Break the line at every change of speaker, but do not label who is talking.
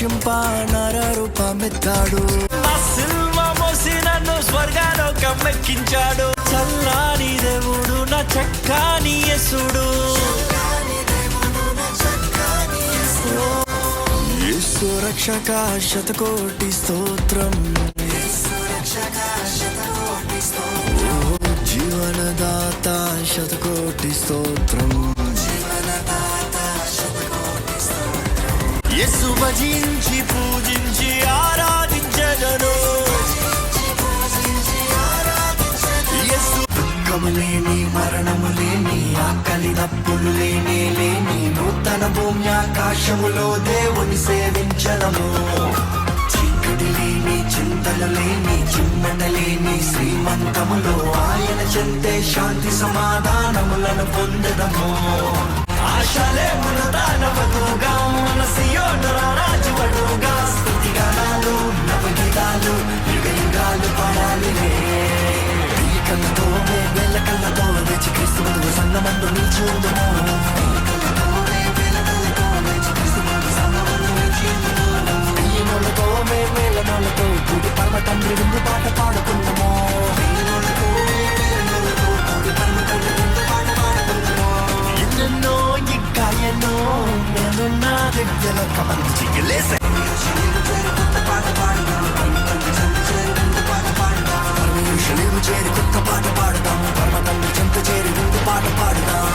రక్షింప నర రూపమెత్తాడు.
నా సిల్వ మోసి నన్ను స్వర్గాలోకం ఎక్కించాడు. చల్లాని దేవుడు నా చక్కని యేసుడు.
యేసు రక్షక శతకోటి స్తోత్రం. జీవనదాత శతకోటి స్తోత్రం.
యేసు భజించి పూజించి ఆరాధించెదను. యేసు
దుఃఖము లేని, మరణము లేని, ఆకలి దప్పులు లేని నూతన భూమి ఆకాశములో దేవుని సేవించడము. చీకటి లేని, చింతలు లేని, చిమ్మట లేని శ్రీమంతములో ఆయన చెంతే శాంతి సమాధానములను పొందడము.
ఆశలేముల దానవదుగా మన సియోను రాజువడుగా.
స్తుతిగానాలు నవగీతాలు యుగ యుగాలు పాడాలిలే. ఈ కళ్ళతో వేల కళ్ళతో వేచి క్రీస్తు వధువు సంగమందు నిల్చుందుము. మేళనోళ్ళతో కూడి పరమ తండ్రి విందు పాట పాడుకుందాము.
ఎన్నెన్నో ఇంకా ఎన్నో నేనున్న దగ్గర మంచి లేసే
పరమేశ్వరుడు చేరి కొత్త పాట పాడదాము. పరమ తండ్రి చెంత చేరి విందు పాట పాడదాం.